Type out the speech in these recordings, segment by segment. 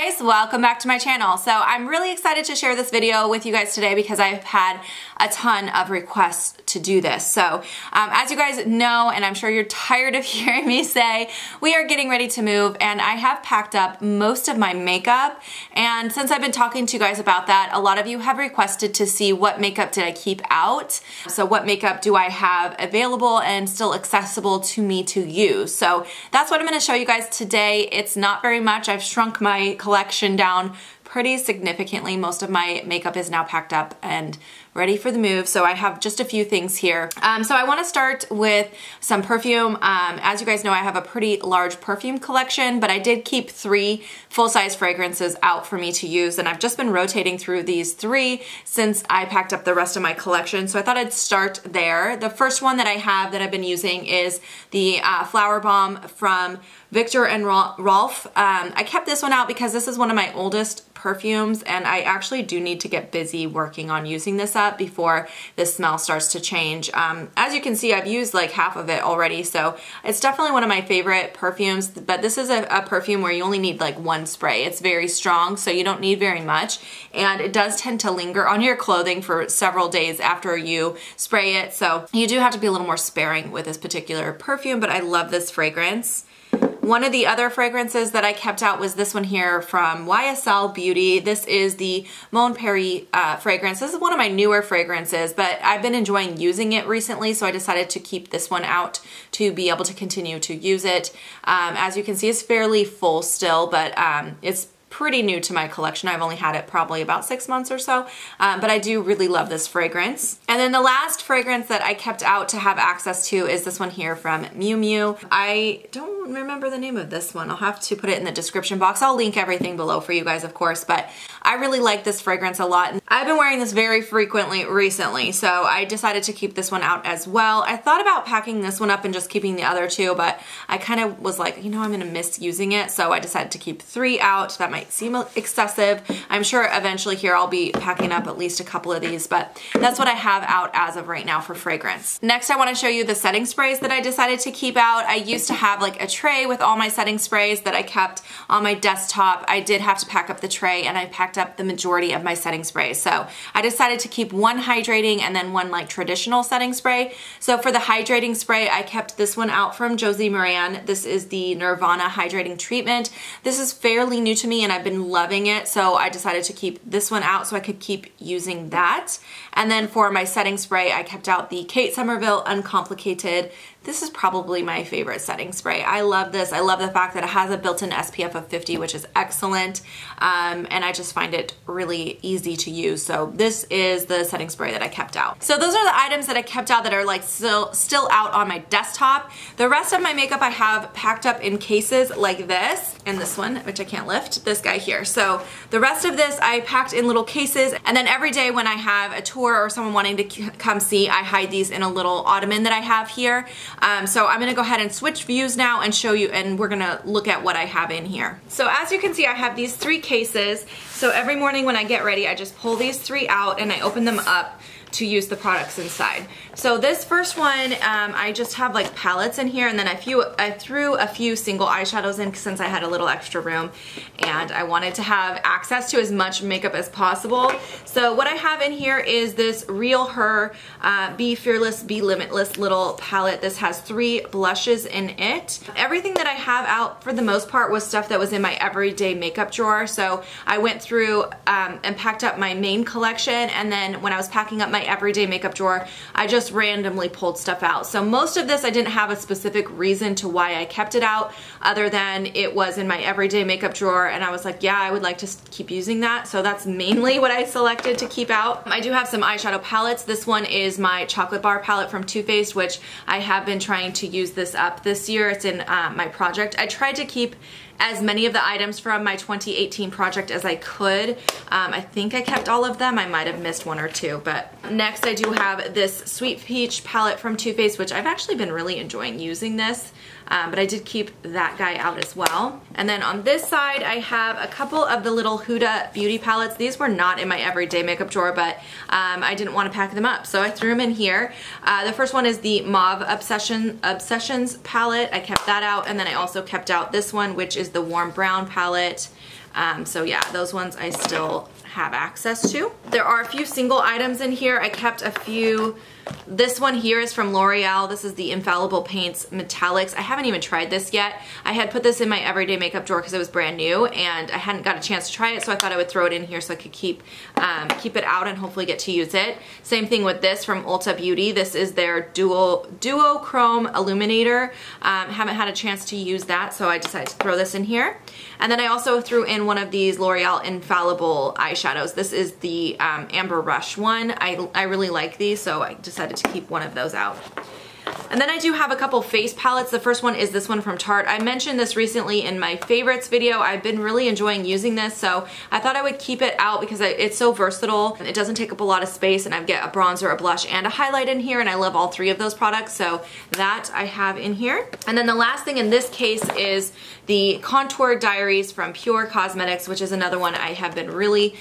guys, welcome back to my channel. So I'm really excited to share this video with you guys today because I've had a ton of requests to do this. So as you guys know, and I'm sure you're tired of hearing me say, we are getting ready to move and I have packed up most of my makeup. And since I've been talking to you guys about that, a lot of you have requested to see what makeup did I keep out. So what makeup do I have available and still accessible to me to use. So that's what I'm going to show you guys today. It's not very much. I've shrunk my collection down pretty significantly. Most of my makeup is now packed up and ready for the move. So I have just a few things here. So I want to start with some perfume. As you guys know, I have a pretty large perfume collection, but I did keep 3 full-size fragrances out for me to use. And I've just been rotating through these 3 since I packed up the rest of my collection. So I thought I'd start there. The first one that I have that I've been using is the Flower Bomb from Viktor and Rolf. I kept this one out because this is one of my oldest perfumes and I actually do need to get busy working on using this up before this smell starts to change. As you can see, I've used like half of it already, so it's definitely one of my favorite perfumes, but this is a perfume where you only need like 1 spray. It's very strong, so you don't need very much, and it does tend to linger on your clothing for several days after you spray it, so you do have to be a little more sparing with this particular perfume, but I love this fragrance. One of the other fragrances that I kept out was this one here from YSL Beauty. This is the Mon Paris fragrance. This is one of my newer fragrances, but I've been enjoying using it recently, so I decided to keep this one out to be able to continue to use it. As you can see, it's fairly full still, but it's pretty new to my collection. I've only had it probably about 6 months or so, but I do really love this fragrance. And then the last fragrance that I kept out to have access to is this one here from Miu Miu. I don't remember the name of this one. I'll have to put it in the description box. I'll link everything below for you guys, of course, but I really like this fragrance a lot. And I've been wearing this very frequently recently, so I decided to keep this one out as well. I thought about packing this one up and just keeping the other 2, but I kind of was like, you know, I'm gonna miss using it, so I decided to keep 3 out. That might seem excessive. I'm sure eventually here I'll be packing up at least a couple of these, but that's what I have out as of right now for fragrance. Next, I want to show you the setting sprays that I decided to keep out. I used to have like a tray with all my setting sprays that I kept on my desktop. I did have to pack up the tray and I packed up the majority of my setting sprays. So I decided to keep 1 hydrating and then 1 like traditional setting spray. So for the hydrating spray, I kept this one out from Josie Moran. This is the Nirvana Hydrating Treatment. This is fairly new to me and I've been loving it, so I decided to keep this one out so I could keep using that. And then for my setting spray, I kept out the Kate Somerville Uncomplicated. This is probably my favorite setting spray. I love this. I love the fact that it has a built-in SPF of 50, which is excellent, and I just find it really easy to use. So this is the setting spray that I kept out. So those are the items that I kept out that are like still out on my desktop. The rest of my makeup I have packed up in cases like this, and this one, which I can't lift, this guy here. So the rest of this I packed in little cases, and then every day when I have a tour or someone wanting to come see, I hide these in a little ottoman that I have here. So I'm gonna go ahead and switch views now and show you, and we're gonna look at what I have in here. So as you can see, I have these 3 cases. So every morning when I get ready, I just pull these 3 out and I open them up to use the products inside. So this first one, I just have like palettes in here, and then I threw a few single eyeshadows in since I had a little extra room and I wanted to have access to as much makeup as possible. So what I have in here is this Real Her Be Fearless, Be Limitless little palette. This has 3 blushes in it. Everything that I have out for the most part was stuff that was in my everyday makeup drawer. So I went through and packed up my main collection, and then when I was packing up my everyday makeup drawer, I just randomly pulled stuff out. So most of this I didn't have a specific reason to why I kept it out other than it was in my everyday makeup drawer and I was like, yeah, I would like to keep using that. So that's mainly what I selected to keep out. I do have some eyeshadow palettes. This one is my Chocolate Bar palette from Too Faced, which I have been trying to use this up this year. It's in my project. I tried to keep as many of the items from my 2018 project as I could. I think I kept all of them. I might have missed 1 or 2, but next I do have this Sweet Peach palette from Too Faced, which I've actually been really enjoying using this. but I did keep that guy out as well. And then on this side, I have a couple of the little Huda beauty palettes. These were not in my everyday makeup drawer, but I didn't want to pack them up, so I threw them in here. The first one is the Mauve Obsessions palette. I kept that out, and then I also kept out this one, which is the Warm Brown palette. So yeah, those ones I still have access to. There are a few single items in here. I kept a few. This one here is from L'Oreal. This is the Infallible Paints Metallics. I haven't even tried this yet. I had put this in my everyday makeup drawer because it was brand new and I hadn't got a chance to try it, so I thought I would throw it in here so I could keep it out and hopefully get to use it. Same thing with this from Ulta Beauty. This is their Duochrome Illuminator. Haven't had a chance to use that, so I decided to throw this in here. And then I also threw in one of these L'Oreal Infallible eyeshadows. This is the Amber Rush one. I really like these, so I decided to keep one of those out. And then I do have a couple face palettes. The first one is this one from Tarte. I mentioned this recently in my favorites video. I've been really enjoying using this, so I thought I would keep it out because it's so versatile. It doesn't take up a lot of space, and I get a bronzer, a blush, and a highlight in here, and I love all three of those products, so that I have in here. And then the last thing in this case is the Contour Diaries from Pure Cosmetics, which is another one I have been really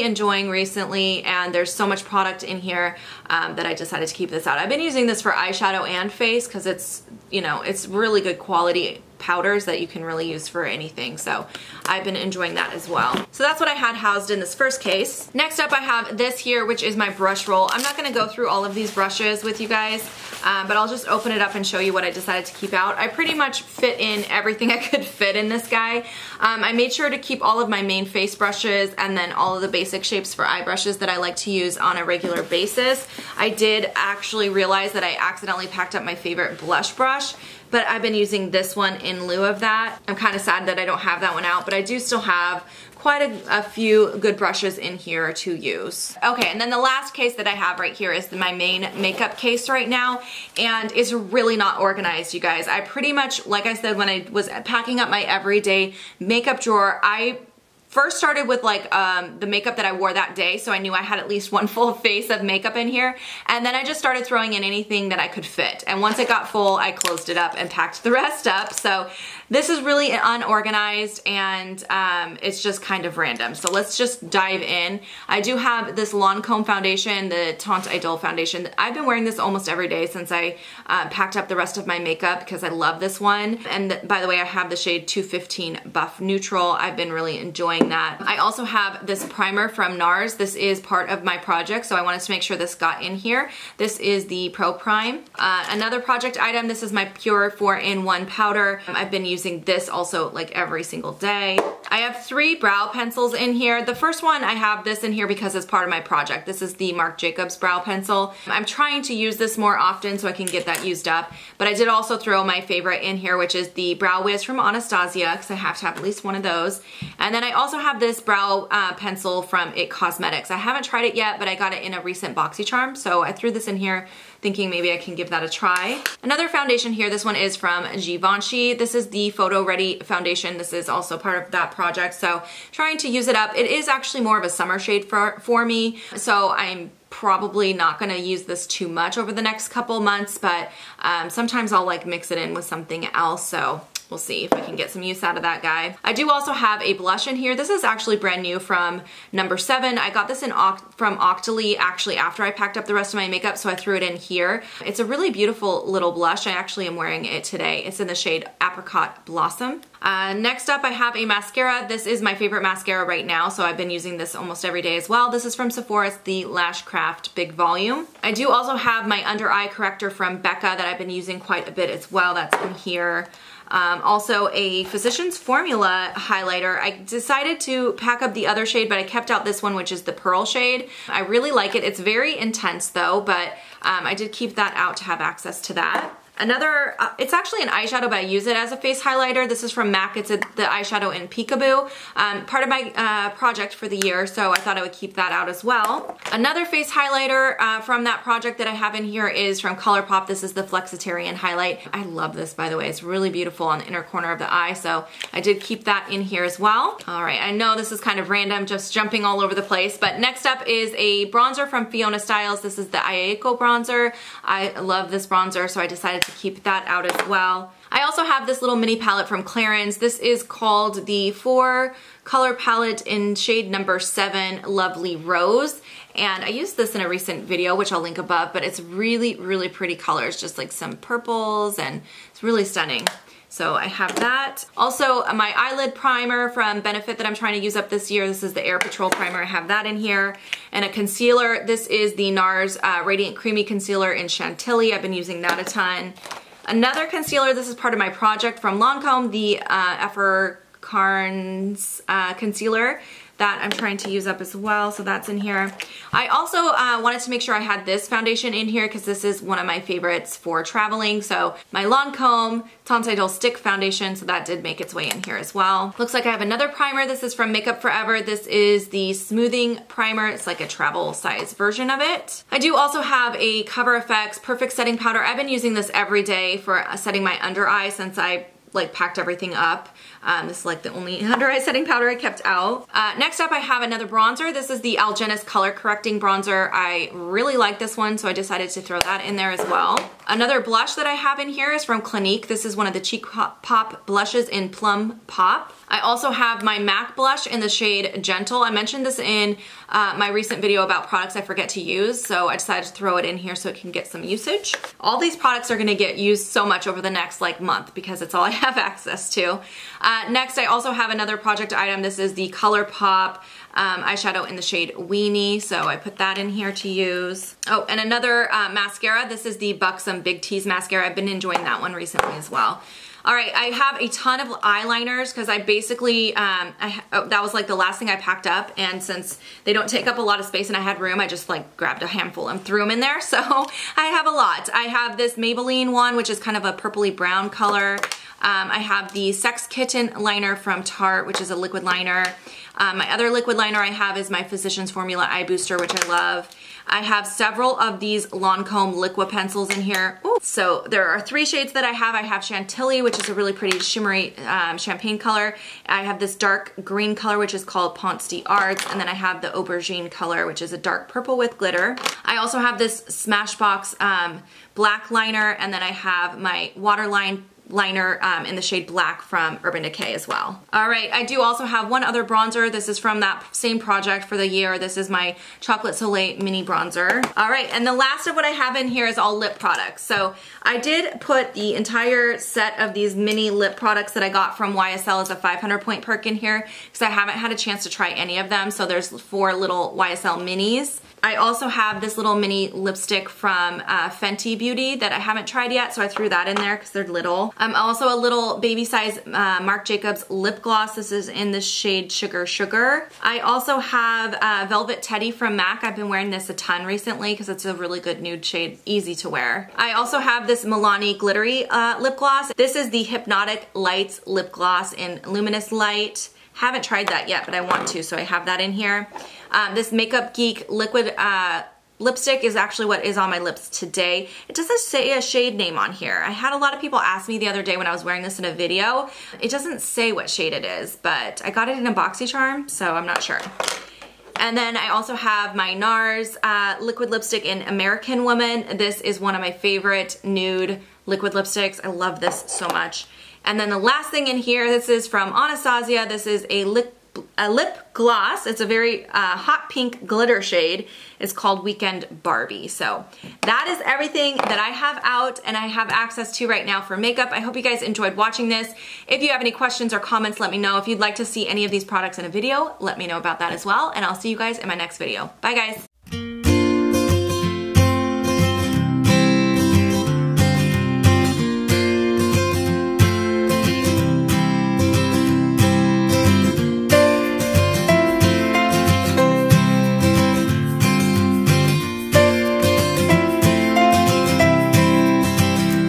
enjoying recently, and there's so much product in here that I decided to keep this out. I've been using this for eyeshadow and face because it's, you know, it's really good quality powders that you can really use for anything, so I've been enjoying that as well. So that's what I had housed in this first case. Next up I have this here, which is my brush roll. I'm not going to go through all of these brushes with you guys, but I'll just open it up and show you what I decided to keep out. I pretty much fit in everything I could fit in this guy. I made sure to keep all of my main face brushes and then all of the basic shapes for eye brushes that I like to use on a regular basis. I did actually realize that I accidentally packed up my favorite blush brush, but I've been using this one in lieu of that. I'm kind of sad that I don't have that one out, but I do still have quite a few good brushes in here to use. Okay, and then the last case that I have right here is my main makeup case right now, and it's really not organized, you guys. I pretty much, like I said, when I was packing up my everyday makeup drawer, I first started with like the makeup that I wore that day, so I knew I had at least one full face of makeup in here, and then I just started throwing in anything that I could fit, and once it got full I closed it up and packed the rest up. So this is really unorganized, and it's just kind of random, so let's just dive in. I do have this Lancome foundation, the Teint Idole foundation. I've been wearing this almost every day since I packed up the rest of my makeup because I love this one, and by the way, I have the shade 215 Buff Neutral. I've been really enjoying that. I also have this primer from Nars. This is part of my project, so I wanted to make sure this got in here. This is the Pro Prime. Another project item, this is my Pure 4-in-1 powder. I've been using this also like every single day. I have 3 brow pencils in here. The first one, I have this in here because it's part of my project. This is the Marc Jacobs brow pencil. I'm trying to use this more often so I can get that used up, but I did also throw my favorite in here, which is the Brow Wiz from Anastasia, because I have to have at least one of those. And then I also have this brow pencil from IT Cosmetics. I haven't tried it yet, but I got it in a recent BoxyCharm, so I threw this in here thinking maybe I can give that a try. Another foundation here, this one is from Givenchy. This is the Photo Ready foundation. This is also part of that project, so trying to use it up. It is actually more of a summer shade for me, so I'm probably not gonna use this too much over the next couple months, but sometimes I'll like mix it in with something else, so we'll see if I can get some use out of that guy. I do also have a blush in here. This is actually brand new from number 7. I got this from Octoly actually after I packed up the rest of my makeup, so I threw it in here. It's a really beautiful little blush. I actually am wearing it today. It's in the shade Apricot Blossom. Next up I have a mascara. This is my favorite mascara right now, so I've been using this almost every day as well. This is from Sephora. It's the Lash Craft Big Volume. I do also have my under eye corrector from Becca that I've been using quite a bit as well. That's in here. Also a Physicians Formula highlighter. I decided to pack up the other shade, but I kept out this one, which is the Pearl shade. I really like it. It's very intense though, but I did keep that out to have access to that. Another, it's actually an eyeshadow, but I use it as a face highlighter. This is from MAC. It's the eyeshadow in Peekaboo. Part of my project for the year, so I thought I would keep that out as well. Another face highlighter from that project that I have in here is from ColourPop. This is the Flexitarian highlight. I love this, by the way. It's really beautiful on the inner corner of the eye, so I did keep that in here as well. All right, I know this is kind of random, just jumping all over the place, but next up is a bronzer from Fiona Styles. This is the Ayco bronzer. I love this bronzer, so I decided to keep that out as well. I also have this little mini palette from Clarins. This is called the 4 color palette in shade number 7, Lovely Rose. And I used this in a recent video, which I'll link above, but it's really, really pretty colors, just like some purples, and it's really stunning. So I have that. Also, my eyelid primer from Benefit that I'm trying to use up this year. This is the Air Patrol primer. I have that in here. And a concealer. This is the Nars Radiant Creamy Concealer in Chantilly. I've been using that a ton. Another concealer. This is part of my project from Lancome, the Carnes concealer that I'm trying to use up as well, so that's in here. I also wanted to make sure I had this foundation in here because this is one of my favorites for traveling. So my Lancome Tonsidol Stick Foundation, so that did make its way in here as well. Looks like I have another primer. This is from Makeup Forever. This is the Smoothing Primer. It's like a travel size version of it. I do also have a Cover FX Perfect Setting Powder. I've been using this every day for setting my under eye since I packed everything up. This is like the only under eye setting powder I kept out. Next up I have another bronzer. This is the Algenist Color Correcting Bronzer. I really like this one, so I decided to throw that in there as well. Another blush that I have in here is from Clinique. This is one of the Cheek Pop blushes in Plum Pop. I also have my MAC blush in the shade Gentle. I mentioned this in my recent video about products I forget to use, so I decided to throw it in here so it can get some usage. All these products are gonna get used so much over the next month because it's all I have access to. Next, I also have another project item. This is the ColourPop eyeshadow in the shade Weenie, so I put that in here to use. Oh, and another mascara. This is the Buxom Big Tease mascara. I've been enjoying that one recently as well. All right, I have a ton of eyeliners because I basically, that was like the last thing I packed up, and since they don't take up a lot of space and I had room, I just grabbed a handful and threw them in there, so I have a lot. I have this Maybelline one, which is kind of a purpley brown color. I have the Sex Kitten liner from Tarte, which is a liquid liner. My other liquid liner I have is my Physicians Formula Eye Booster, which I love. I have several of these Lancome liquid pencils in here. Ooh. So there are 3 shades that I have. I have Chantilly, which is a really pretty shimmery champagne color. I have this dark green color, which is called Ponce d'Arts, and then I have the aubergine color, which is a dark purple with glitter. I also have this Smashbox black liner, and then I have my Waterline liner in the shade Black from Urban Decay as well. All right, I do also have one other bronzer. This is from that same project for the year. This is my Chocolate Soleil mini bronzer. All right, and the last of what I have in here is all lip products. So I did put the entire set of these mini lip products that I got from YSL as a 500 point perk in here because I haven't had a chance to try any of them. So there's 4 little YSL minis. I also have this little mini lipstick from Fenty Beauty that I haven't tried yet, so I threw that in there because they're little. Also a little baby size Marc Jacobs lip gloss. This is in the shade Sugar Sugar. I also have Velvet Teddy from MAC. I've been wearing this a ton recently because it's a really good nude shade, easy to wear. I also have this Milani Glittery lip gloss. This is the Hypnotic Lights lip gloss in Luminous Light. Haven't tried that yet, but I want to, so I have that in here. This Makeup Geek liquid lipstick is actually what is on my lips today. It doesn't say a shade name on here. I had a lot of people ask me the other day when I was wearing this in a video. It doesn't say what shade it is, but I got it in a BoxyCharm, so I'm not sure. And then I also have my Nars liquid lipstick in American Woman. This is one of my favorite nude liquid lipsticks. I love this so much. And then the last thing in here, this is from Anastasia. This is a lip gloss. It's a very hot pink glitter shade. It's called Weekend Barbie. So that is everything that I have out and I have access to right now for makeup. I hope you guys enjoyed watching this. If you have any questions or comments, let me know. If you'd like to see any of these products in a video, let me know about that as well. And I'll see you guys in my next video. Bye guys.